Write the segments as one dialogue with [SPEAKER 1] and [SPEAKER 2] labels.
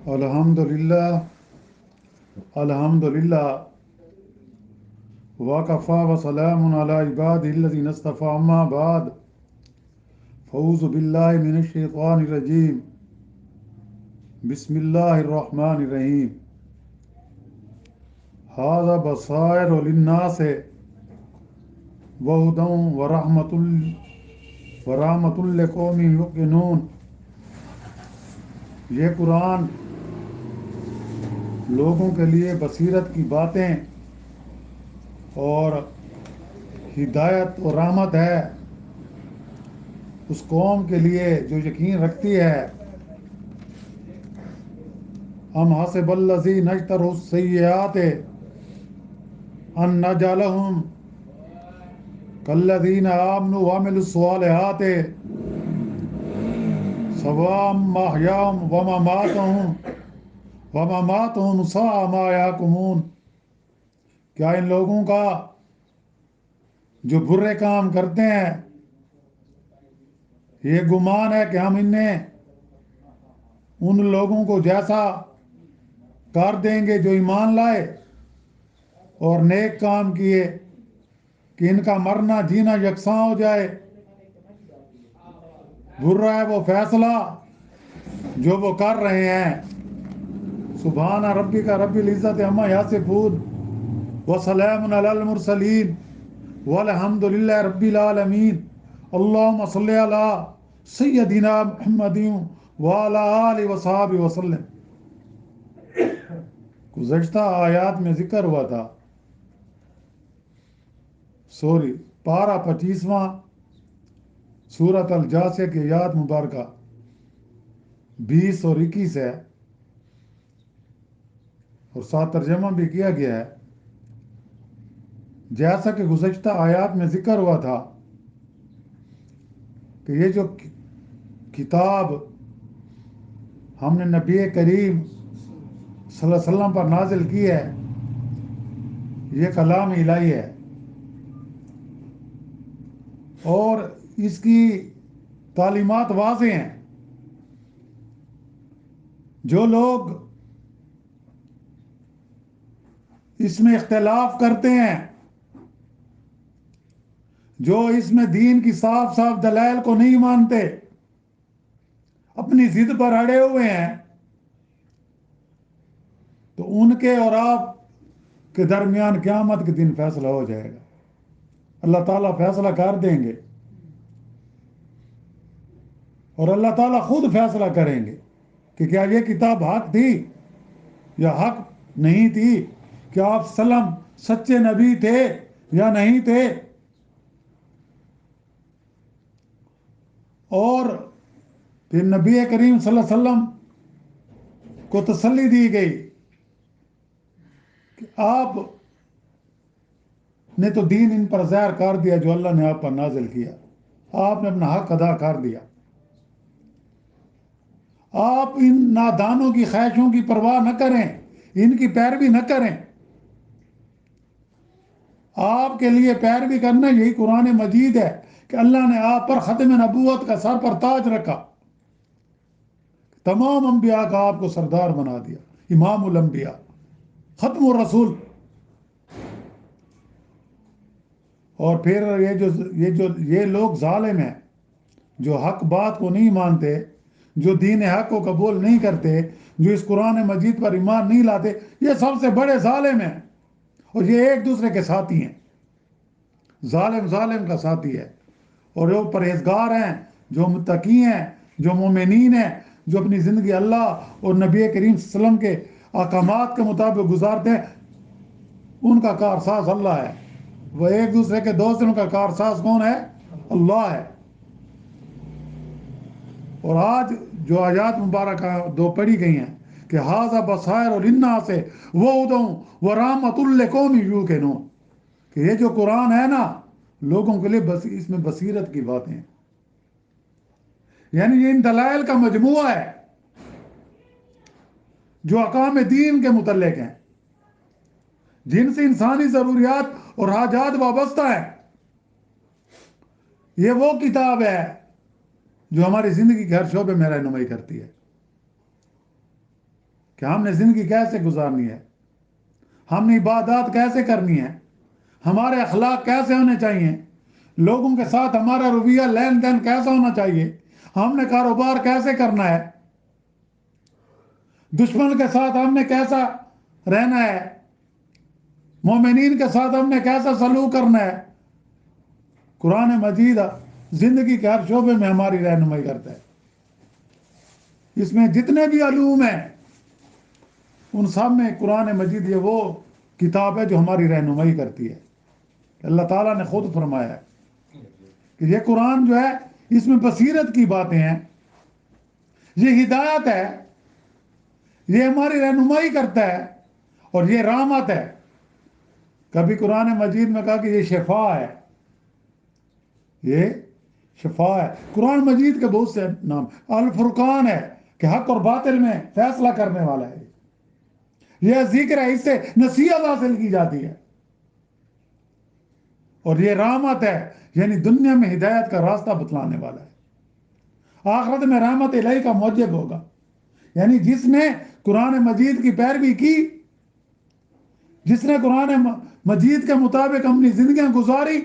[SPEAKER 1] الحمدللہ الحمدللہ وکفیٰ وسلام علی عبادہ الذین اصطفیٰ اما بعد فاعوذ باللہ من الشیطان الرجیم بسم اللہ الرحمن الرحیم ھذا بصائر للناس وہدی ورحمۃ لقوم یوقنون۔ یہ قرآن لوگوں کے لیے بصیرت کی باتیں اور ہدایت اور رحمت ہے اس قوم کے لیے جو یقین رکھتی ہے۔ ام حسب الذین اجترحوا السیئات ان نجعلہم کالذین آمنوا وعملوا الصالحات سواء محیاہم ومماتہم ساء ما یحکمون۔ کیا ان لوگوں کا جو برے کام کرتے ہیں یہ گمان ہے کہ ہم انہیں ان لوگوں کو جیسا کر دیں گے جو ایمان لائے اور نیک کام کیے کہ ان کا مرنا جینا یکساں ہو جائے۔ برا ہے وہ فیصلہ جو وہ کر رہے ہیں۔ سبحان ربک رب العزت عما یصفون وسلام علی المرسلین والحمد للہ رب العالمین۔ اللہم صلی علی سیدنا محمد وعلی آلہ وصحبہ وسلم۔ گزشتہ آیات میں ذکر ہوا تھا پارہ 25واں سورۃ الجاثیہ کی آیات مبارکہ 20 اور 21 ہے اور ساتھ ترجمہ بھی کیا گیا ہے۔ جیسا کہ گزشتہ آیات میں ذکر ہوا تھا کہ یہ جو کتاب ہم نے نبی کریم صلی اللہ علیہ وسلم پر نازل کی ہے یہ کلام الہی ہے اور اس کی تعلیمات واضح ہیں۔ جو لوگ اس میں اختلاف کرتے ہیں، جو اس میں دین کی صاف صاف دلائل کو نہیں مانتے، اپنی ضد پر اڑے ہوئے ہیں، تو ان کے اور آپ کے درمیان قیامت کے دن فیصلہ ہو جائے گا۔ اللہ تعالیٰ فیصلہ کر دیں گے اور اللہ تعالیٰ خود فیصلہ کریں گے کہ کیا یہ کتاب حق تھی یا حق نہیں تھی، کیا آپ سلم سچے نبی تھے یا نہیں تھے۔ اور پھر نبی کریم صلی اللہ علیہ وسلم کو تسلی دی گئی کہ آپ نے تو دین ان پر ظاہر کر دیا جو اللہ نے آپ پر نازل کیا، آپ نے اپنا حق ادا کر دیا، آپ ان نادانوں کی خواہشوں کی پرواہ نہ کریں، ان کی پیروی نہ کریں۔ آپ کے لیے پیروی کرنا یہی قرآن مجید ہے کہ اللہ نے آپ پر ختم نبوت کا سر پر تاج رکھا، تمام انبیاء کا آپ کو سردار بنا دیا، امام الانبیاء، ختم الرسول۔ اور پھر یہ لوگ ظالم ہیں جو حق بات کو نہیں مانتے، جو دین حق کو قبول نہیں کرتے، جو اس قرآن مجید پر ایمان نہیں لاتے، یہ سب سے بڑے ظالم ہیں اور یہ ایک دوسرے کے ساتھی ہیں۔ ظالم کا ساتھی ہے، اور جو پرہیزگار ہیں، جو متقی ہیں، جو مومنین ہیں، جو اپنی زندگی اللہ اور نبی کریم صلی اللہ علیہ وسلم کے احکامات کے مطابق گزارتے ہیں، ان کا کارساز اللہ ہے۔ وہ ایک دوسرے کے دوست ہیں، ان کا کارساز کون ہے؟ اللہ ہے۔ اور آج جو آیات مبارکہ دو پڑھی گئی ہیں کہ ھذا بصائر للناس وہدی ورحمۃ لقوم یوقنون، کہ یہ جو قرآن ہے نا لوگوں کے لیے اس میں بصیرت کی باتیں ہیں، یعنی یہ ان دلائل کا مجموعہ ہے جو احکام دین کے متعلق ہیں، جن سے انسانی ضروریات اور حاجات وابستہ ہیں۔ یہ وہ کتاب ہے جو ہماری زندگی کے ہر شعبے میں رہنمائی کرتی ہے۔ کہ ہم نے زندگی کیسے گزارنی ہے، ہم نے عبادات کیسے کرنی ہے، ہمارے اخلاق کیسے ہونے چاہیے، لوگوں کے ساتھ ہمارا رویہ لین دین کیسا ہونا چاہیے، ہم نے کاروبار کیسے کرنا ہے، دشمن کے ساتھ ہم نے کیسا رہنا ہے، مومنین کے ساتھ ہم نے کیسا سلوک کرنا ہے۔ قرآن مجید زندگی کے ہر شعبے میں ہماری رہنمائی کرتا ہے۔ اس میں جتنے بھی علوم ہیں ان سب میں قرآن مجید یہ وہ کتاب ہے جو ہماری رہنمائی کرتی ہے۔ اللہ تعالیٰ نے خود فرمایا ہے کہ یہ قرآن جو ہے اس میں بصیرت کی باتیں ہیں، یہ ہدایت ہے، یہ ہماری رہنمائی کرتا ہے، اور یہ رحمت ہے۔ کبھی قرآن مجید میں کہا کہ یہ شفا ہے، یہ شفا ہے۔ قرآن مجید کے بہت سے نام، الفرقان ہے کہ حق اور باطل میں فیصلہ کرنے والا ہے، یہ ذکر ہے، اس سے نصیحت حاصل کی جاتی ہے، اور یہ رحمت ہے یعنی دنیا میں ہدایت کا راستہ بتلانے والا ہے، آخرت میں رحمت الہی کا موجب ہوگا۔ یعنی جس نے قرآن مجید کی پیروی کی، جس نے قرآن مجید کے مطابق اپنی زندگیاں گزاری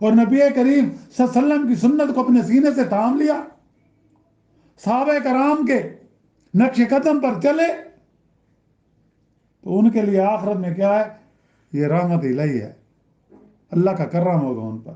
[SPEAKER 1] اور نبی کریم صلی اللہ علیہ وسلم کی سنت کو اپنے سینے سے تھام لیا، صحابہ کرام کے نقش قدم پر چلے، تو ان کے لیے آخرت میں کیا ہے؟ یہ رحمت الہی ہے، اللہ کا کرم ہوگا ان پر۔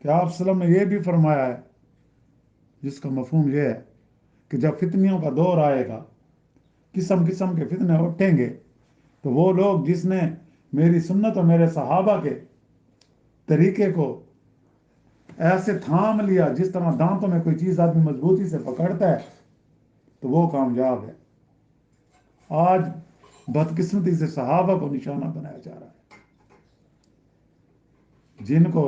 [SPEAKER 1] کہ آپ صلی اللہ علیہ وسلم نے یہ بھی فرمایا ہے، جس کا مفہوم یہ ہے کہ جب فتنیوں کا دور آئے گا، قسم قسم کے فتنے اٹھیں گے، تو وہ لوگ جس نے میری سنت اور میرے صحابہ کے طریقے کو ایسے تھام لیا جس طرح دانتوں میں کوئی چیز آدمی مضبوطی سے پکڑتا ہے، تو وہ کامیاب ہے۔ آج بدقسمتی سے صحابہ کو نشانہ بنایا جا رہا ہے، جن کو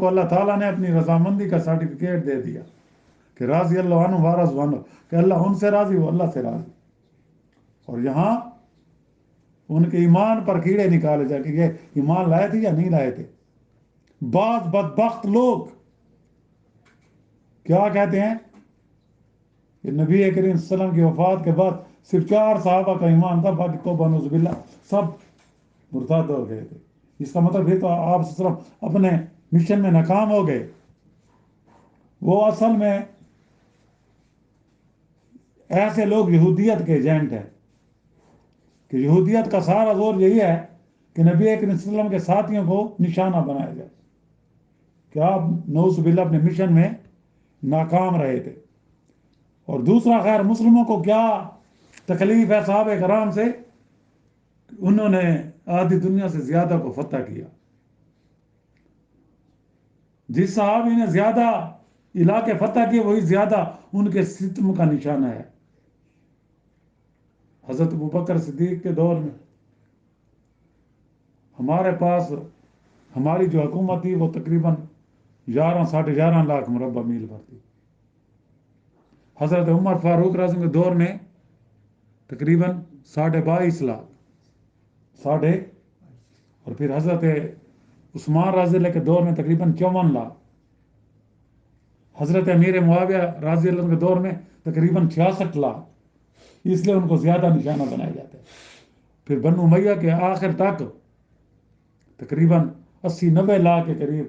[SPEAKER 1] اللہ تعالیٰ نے اپنی رضامندی کا سرٹیفکیٹ دے دیا کہ راضی اللہ عنہ ورضوا عنہ، کہ اللہ ان سے راضی، وہ اللہ سے راضی، اور یہاں ان کے ایمان پر کیڑے نکالے جا کہ یہ ایمان لائے تھے یا نہیں لائے تھے۔ بعض بدبخت لوگ کیا کہتے ہیں کہ نبی کریم صلی اللہ علیہ وسلم کی وفات کے بعد صرف 4 صحابہ کا ایمان تھا، باقی توبہ نعوذ باللہ سب مرتد ہو گئے تھے۔ اس کا مطلب یہ تو آپ صلی اللہ علیہ وسلم اپنے مشن میں ناکام ہو گئے۔ وہ اصل میں ایسے لوگ یہودیت کے ایجنٹ ہیں کہ یہودیت کا سارا زور یہی ہے کہ نبی کریم صلی اللہ علیہ وسلم کے ساتھیوں کو نشانہ بنایا جائے کہ آپ نعوذ باللہ اپنے مشن میں ناکام رہے تھے۔ اور دوسرا، خیر مسلموں کو کیا تکلیف ہے صحابہ کرام سے، انہوں نے آدھی دنیا سے زیادہ کو فتح کیا۔ جس صحابی نے زیادہ علاقے فتح کیے وہی زیادہ ان کے ستم کا نشانہ ہے۔ حضرت ابوبکر صدیق کے دور میں ہمارے پاس ہماری جو حکومت تھی وہ تقریباً 11-11.5 لاکھ مربع میل پر تھی۔ حضرت عمر فاروق رضی اللہ عنہ کے دور میں تقریباً 22.5 لاکھ، اور پھر حضرت عثمان رضی اللہ کے دور میں تقریباً 54 لاکھ، حضرت امیر معاویہ رضی اللہ عنہ کے دور میں تقریباً 66 لاکھ، اس لیے ان کو زیادہ نشانہ بنایا جاتا ہے۔ پھر بنو امیہ کے آخر تک تقریباً 80-90 لاکھ کے قریب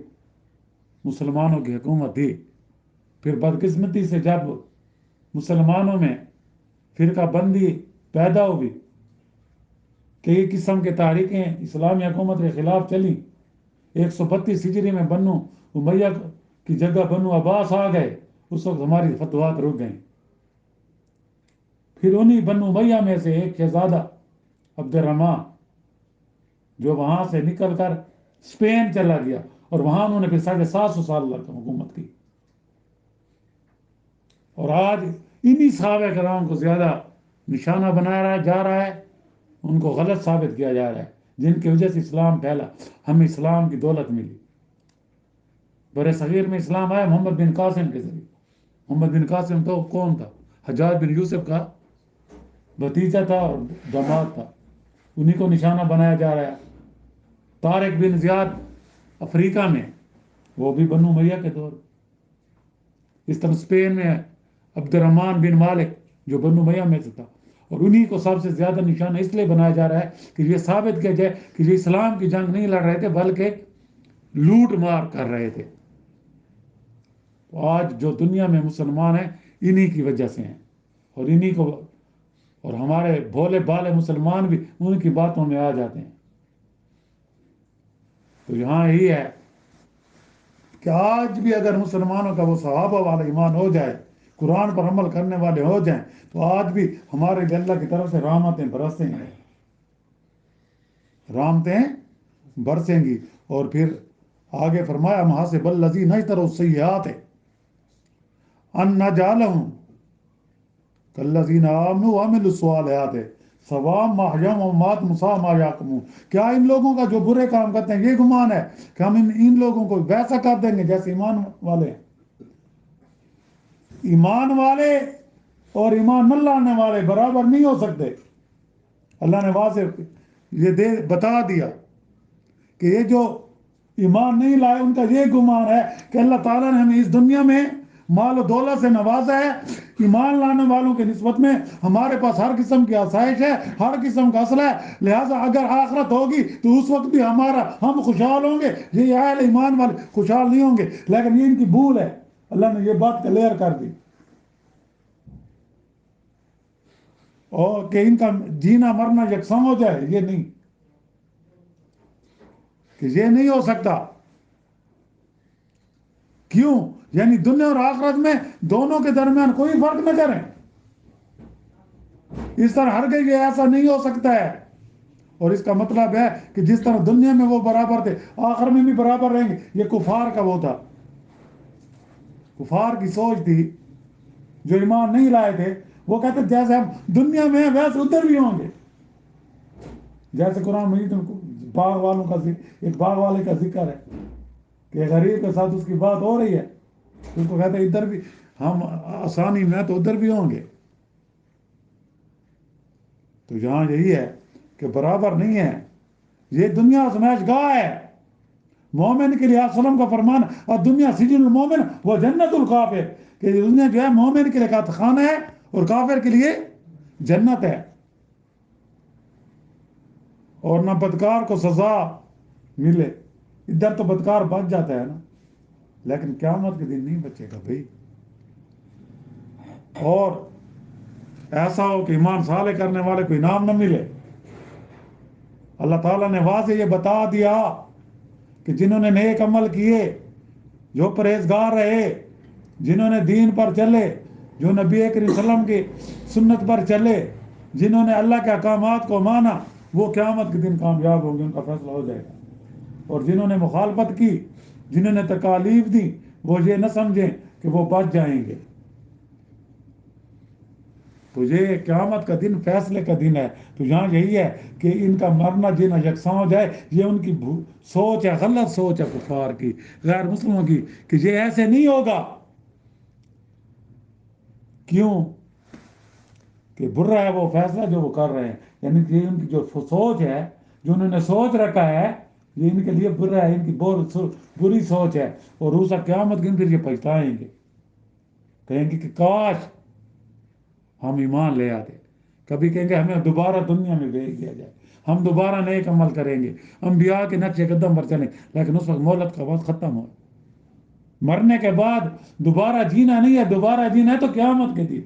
[SPEAKER 1] مسلمانوں کی حکومت تھی۔ پھر بدقسمتی سے جب مسلمانوں میں فرقہ بندی پیدا ہوئی، کئی قسم کے تحریکیں اسلامی حکومت کے خلاف چلی، 132 ہجری میں بنو امیہ کی جگہ بنو عباس آ گئے، اس وقت ہماری فتوحات رک گئیں۔ پھر انہی بنو امیہ میں سے ایک شہزادہ عبد الرحمن جو وہاں سے نکل کر اسپین چلا گیا، اور وہاں انہوں نے پھر 750 سال تک حکومت کی، اور آج انہی صحابہ کرام کو زیادہ نشانہ بنایا جا رہا ہے، ان کو غلط ثابت کیا جا رہا ہے، جن کی وجہ سے اسلام پھیلا، ہمیں اسلام کی دولت ملی۔ بر صغیر میں اسلام آیا محمد بن قاسم کے ذریعے۔ محمد بن قاسم تو کون تھا؟ حجاج بن یوسف کا بھتیجا تھا اور داماد تھا، انہی کو نشانہ بنایا جا رہا ہے۔ طارق بن زیاد افریقہ میں، وہ بھی بنو امیہ کے دور۔ اس طرح اسپین میں عبد الرحمن بن مالک جو بنو امیہ میں سے تھا، اور انہی کو سب سے زیادہ نشانہ اس لیے بنایا جا رہا ہے کہ یہ ثابت کیا جائے کہ یہ اسلام کی جنگ نہیں لڑ رہے تھے بلکہ لوٹ مار کر رہے تھے. تو آج جو دنیا میں مسلمان ہیں انہی کی وجہ سے ہیں، اور انہی کو، اور ہمارے بھولے بھالے مسلمان بھی ان کی باتوں میں آ جاتے ہیں. تو یہاں یہی ہے کہ آج بھی اگر مسلمانوں کا وہ صحابہ والا ایمان ہو جائے، قرآن پر عمل کرنے والے ہو جائیں، تو آج بھی ہمارے لیے اللہ کی طرف سے رحمتیں برسیں گی، رحمتیں برسیں گی. اور پھر آگے فرمایا ہم حسب الذین اجتروا السیئات ان نجعلہم کالذین آمنوا وعملوا الصالحات سواء محیاہم ومماتہم ساء ما یحکمون. کیا ان لوگوں کا جو برے کام کرتے ہیں یہ گمان ہے کہ ہم ان لوگوں کو ویسا کر دیں گے جیسے ایمان والے ہیں؟ ایمان والے اور ایمان نہ لانے والے برابر نہیں ہو سکتے. اللہ نے واضح یہ بتا دیا کہ یہ جو ایمان نہیں لائے ان کا یہ گمان ہے کہ اللہ تعالیٰ نے ہمیں اس دنیا میں مال و دولت سے نوازا ہے. ایمان لانے والوں کے نسبت میں ہمارے پاس ہر قسم کی آسائش ہے، ہر قسم کا اسلحہ ہے، لہٰذا اگر آخرت ہوگی تو اس وقت بھی ہم خوشحال ہوں گے. یہ اہل ایمان والے خوشحال نہیں ہوں گے. لیکن یہ ان کی بھول ہے، اللہ نے یہ بات کلیئر کر دی، اور کہ ان کا جینا مرنا یکساں ہو جائے، یہ نہیں، کہ یہ نہیں ہو سکتا. کیوں؟ یعنی دنیا اور آخرت میں دونوں کے درمیان کوئی فرق نہ کریں. اس طرح ہرگز یہ ایسا نہیں ہو سکتا ہے. اور اس کا مطلب ہے کہ جس طرح دنیا میں وہ برابر تھے آخر میں بھی برابر رہیں گے. یہ کفار کا وہ تھا، کفار کی سوچ تھی جو ایمان نہیں لائے تھے. وہ کہتے جیسے ہم دنیا میں ہیں ویسے ادھر بھی ہوں گے. جیسے قرآن مجید باغ والوں کا ایک باغ والے کا ذکر ہے کہ غریب کے ساتھ اس کی بات ہو رہی ہے، اس کو کہتے ہیں ادھر بھی ہم آسانی میں تو ادھر بھی ہوں گے. تو یہاں یہی ہے کہ برابر نہیں ہے. یہ دنیا آزمائش گاہ ہے. مومن کے لیے وسلم کا فرمان اور دنیا سجن المومن وہ جنت الکافر، کہ یہ دنیا جو ہے مومن کے لیے قید خانہ ہے اور کافر کے لیے جنت ہے. اور نہ بدکار کو سزا ملے. ادھر تو بدکار بچ جاتا ہے نا، لیکن قیامت کے دن نہیں بچے گا بھائی. اور ایسا ہو کہ ایمان صالح کرنے والے کو انعام نہ ملے. اللہ تعالیٰ نے واضح یہ بتا دیا کہ جنہوں نے نیک عمل کیے، جو پرہیزگار رہے، جنہوں نے دین پر چلے، جو نبی کریم صلی اللہ علیہ وسلم کی سنت پر چلے، جنہوں نے اللہ کے احکامات کو مانا، وہ قیامت کے دن کامیاب ہوں گے، ان کا فیصلہ ہو جائے گا. اور جنہوں نے مخالفت کی، جنہوں نے تکالیف دی، وہ یہ نہ سمجھیں کہ وہ بچ جائیں گے. تو یہ قیامت کا دن فیصلے کا دن ہے. تو یہاں یہی ہے کہ ان کا مرنا جینا یکساں ہو جائے. یہ ان کی سوچ ہے، غلط سوچ ہے کفار کی، غیر مسلموں کی، کہ یہ ایسے نہیں ہوگا. کیوں؟ کہ برا ہے وہ فیصلہ جو وہ کر رہے ہیں. یعنی کہ ان کی جو سوچ ہے، جو انہوں نے سوچ رکھا ہے، یہ ان کے لیے برا ہے، ان کی بہت بری سوچ ہے. اور روزہ قیامت کے دن پھر یہ پچھتائیں گے، کہیں گے کہ کاش ہم ایمان لے آتے. کبھی کہیں گے ہمیں دوبارہ دنیا میں بھیج دیا جائے، ہم دوبارہ نیک عمل کریں گے، انبیاء کے نقش قدم پر چلیں. لیکن اس وقت مہلت کا وقت ختم ہو. مرنے کے بعد دوبارہ جینا نہیں ہے، دوبارہ جینا ہے تو قیامت کے دن.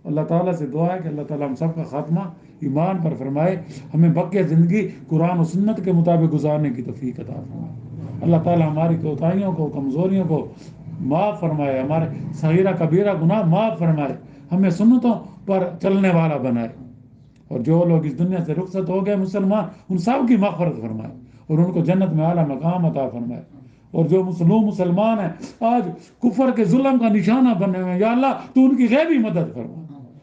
[SPEAKER 1] اللہ تعالیٰ سے دعا ہے کہ اللہ تعالیٰ ہم سب کا خاتمہ ایمان پر فرمائے، ہمیں بقیہ زندگی قرآن و سنت کے مطابق گزارنے کی توفیق عطا فرمائے. اللہ تعالیٰ ہماری کوتاہیوں کو، کمزوریوں کو معاف فرمائے، ہمارے صغیرہ کبیرہ گناہ معاف فرمائے، ہمیں سنتوں پر چلنے والا بنائے. اور جو لوگ اس دنیا سے رخصت ہو گئے مسلمان، ان سب کی مغفرت فرمائے اور ان کو جنت میں اعلیٰ مقام عطا فرمائے. اور جو مسلمان ہیں آج کفر کے ظلم کا نشانہ بنے ہوئے ہیں، یا اللہ تو ان کی غیبی مدد فرما،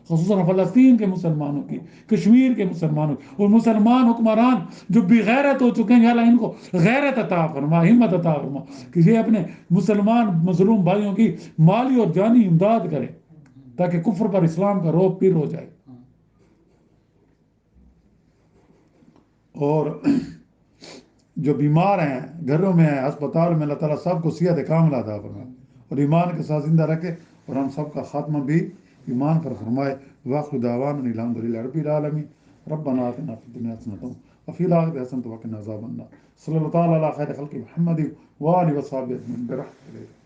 [SPEAKER 1] خصوصاً فلسطین کے مسلمانوں کی، کشمیر کے مسلمانوں کی، اور مسلمان حکمران جو بے غیرت ہو چکے ہیں، یا اللہ ان کو غیرت عطا فرما، ہمت عطا فرما کہ یہ اپنے مسلمان مظلوم بھائیوں کی مالی اور جانی امداد کرے تاکہ کفر پر اسلام کا روب پیر ہو جائے. اور جو بیمار ہیں گھروں میں ہیں، ہسپتال میں، اللہ تعالیٰ سب کو صحت کاملہ عطا فرمائے اور ایمان کے ساتھ زندہ رکھے اور ہم سب کا خاتمہ بھی ایمان پر فرمائے. وآخر دعوانا الحمد للہ رب العالمین. ربنا آتنا فی الدنیا حسنۃ وفی الآخرۃ حسنۃ وقنا عذاب النار. صلی اللہ تعالیٰ علی خیر خلق محمد وآلہ وصحبہ اجمعین برحمتہ.